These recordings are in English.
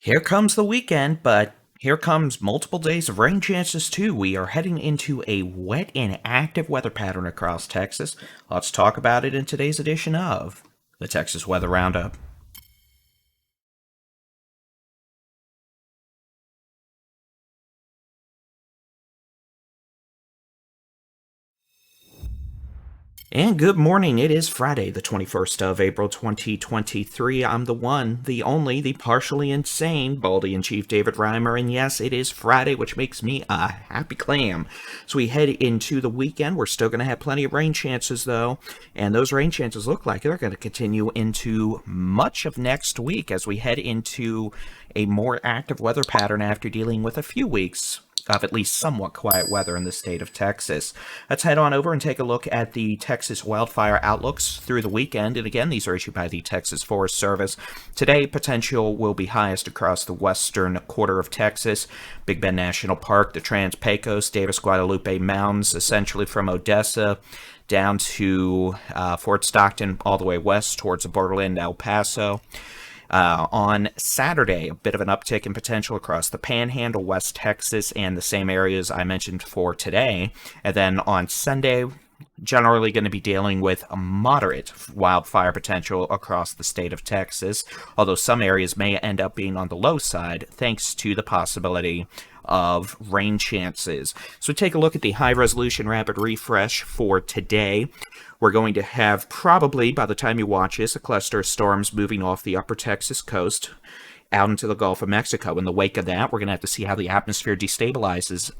Here comes the weekend, but here comes multiple days of rain chances too. We are heading into a wet and active weather pattern across Texas. Let's talk about it in today's edition of the Texas Weather Roundup. And good morning. It is Friday, the 21st of April, 2023. I'm the one, the only, the partially insane Baldy in Chief David Reimer. And yes, it is Friday, which makes me a happy clam. So we head into the weekend. We're still going to have plenty of rain chances, though. And those rain chances look like they're going to continue into much of next week as we head into a more active weather pattern after dealing with a few weeks of at least somewhat quiet weather in the state of Texas. Let's head on over and take a look at the Texas wildfire outlooks through the weekend. And again, these are issued by the Texas Forest Service. Today, potential will be highest across the western quarter of Texas, Big Bend National Park, the Trans-Pecos, Davis-Guadalupe Mountains, essentially from Odessa down to Fort Stockton, all the way west towards the borderland, El Paso. On Saturday, a bit of an uptick in potential across the Panhandle, West Texas, and the same areas I mentioned for today. And then on Sunday, generally going to be dealing with a moderate wildfire potential across the state of Texas, although some areas may end up being on the low side thanks to the possibility of rain chances. So take a look at the high resolution rapid refresh for today. We're going to have probably, by the time you watch this, a cluster of storms moving off the upper Texas coast out into the Gulf of Mexico. In the wake of that, we're going to have to see how the atmosphere destabilizes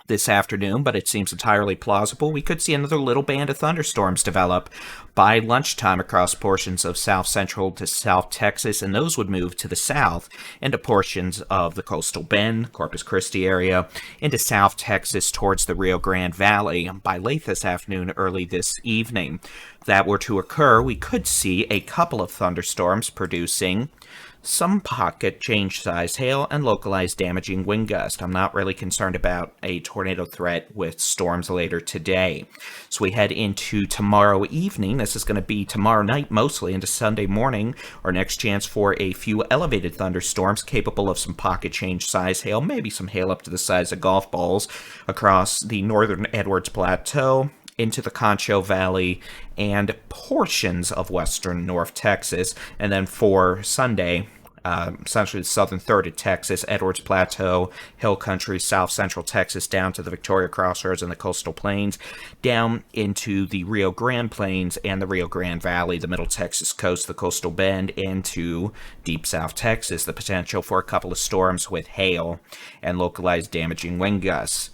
this afternoon, but it seems entirely plausible we could see another little band of thunderstorms develop by lunchtime across portions of south central to south Texas, and those would move to the south into portions of the coastal Bend, Corpus Christi area, into south Texas towards the Rio Grande Valley by late this afternoon, early this evening. If that were to occur, we could see a couple of thunderstorms producing some pocket change size hail and localized damaging wind gust. I'm not really concerned about a tornado threat with storms later today. So we head into tomorrow evening. This is going to be tomorrow night mostly into Sunday morning. Our next chance for a few elevated thunderstorms capable of some pocket change size hail, maybe some hail up to the size of golf balls across the northern Edwards Plateau, into the Concho Valley, and portions of western North Texas. And then for Sunday, essentially the southern third of Texas, Edwards Plateau, Hill Country, south central Texas, down to the Victoria Crossroads and the coastal plains, down into the Rio Grande Plains and the Rio Grande Valley, the middle Texas coast, the coastal Bend, into deep south Texas. The potential for a couple of storms with hail and localized damaging wind gusts.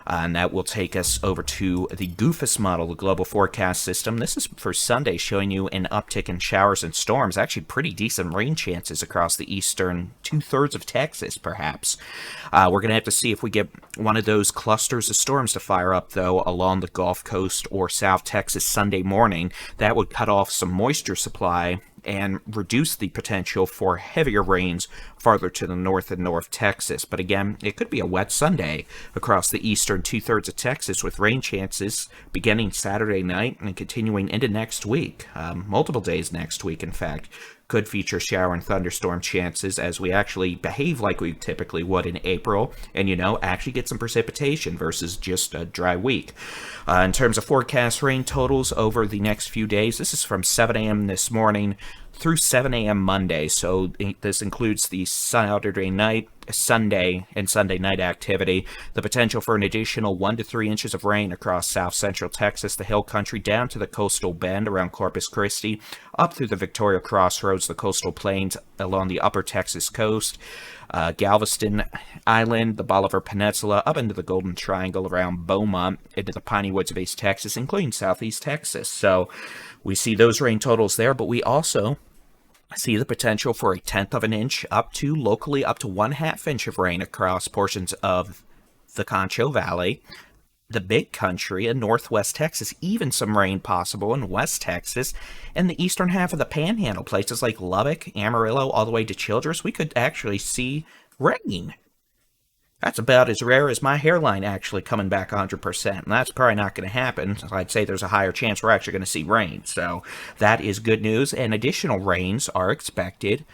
And that will take us over to the GOOFUS model, the Global Forecast System. This is for Sunday, showing you an uptick in showers and storms. Actually, pretty decent rain chances across the eastern two-thirds of Texas, perhaps. We're going to have to see if we get one of those clusters of storms to fire up, though, along the Gulf Coast or South Texas Sunday morning. That would cut off some moisture supply and reduce the potential for heavier rains farther to the north and North Texas. But again, it could be a wet Sunday across the eastern two-thirds of Texas with rain chances beginning Saturday night and continuing into next week. Multiple days next week, in fact, could feature shower and thunderstorm chances as we actually behave like we typically would in April and, actually get some precipitation versus just a dry week. In terms of forecast rain totals over the next few days, this is from 7 a.m. this morning through 7 a.m. Monday. So this includes the Saturday night, Sunday, and Sunday night activity. The potential for an additional 1 to 3 inches of rain across south central Texas, the Hill Country, down to the coastal Bend around Corpus Christi, up through the Victoria Crossroads, the coastal plains along the upper Texas coast, Galveston Island, the Bolivar Peninsula, up into the Golden Triangle around Beaumont, into the Piney Woods of East Texas, including southeast Texas. So we see those rain totals there, but we also see the potential for a tenth of an inch locally up to 1/2 inch of rain across portions of the Concho Valley, the Big Country, and northwest Texas, even some rain possible in West Texas, and the eastern half of the Panhandle, places like Lubbock, Amarillo, all the way to Childress. We could actually see rain. That's about as rare as my hairline actually coming back 100%, and that's probably not going to happen. I'd say there's a higher chance we're actually going to see rain, so that is good news, and additional rains are expected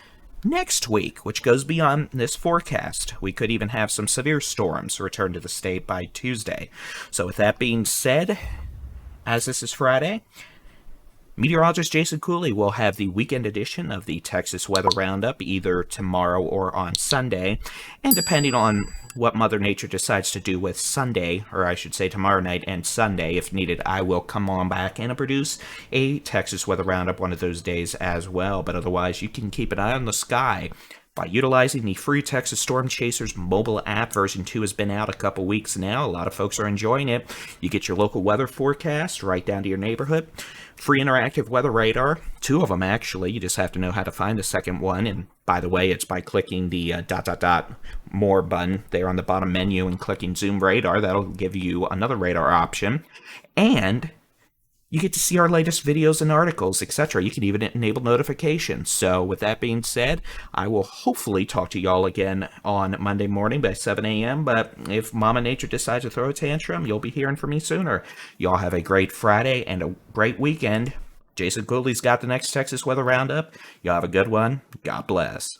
next week, which goes beyond this forecast. We could even have some severe storms return to the state by Tuesday. So, with that being said, as this is Friday, meteorologist Jason Cooley will have the weekend edition of the Texas Weather Roundup either tomorrow or on Sunday. And depending on what Mother Nature decides to do with Sunday, or I should say tomorrow night and Sunday, if needed, I will come on back and produce a Texas Weather Roundup one of those days as well. But otherwise, you can keep an eye on the sky by utilizing the free Texas Storm Chasers mobile app. Version 2 has been out a couple weeks now. A lot of folks are enjoying it. You get your local weather forecast right down to your neighborhood. Free interactive weather radar, 2 of them actually. You just have to know how to find the second one. And by the way, it's by clicking the ... more button there on the bottom menu and clicking zoom radar. That'll give you another radar option. And you get to see our latest videos and articles, etc. You can even enable notifications. So with that being said, I will hopefully talk to y'all again on Monday morning by 7 a.m. But if Mama Nature decides to throw a tantrum, you'll be hearing from me sooner. Y'all have a great Friday and a great weekend. Jason Cooley's got the next Texas Weather Roundup. Y'all have a good one. God bless.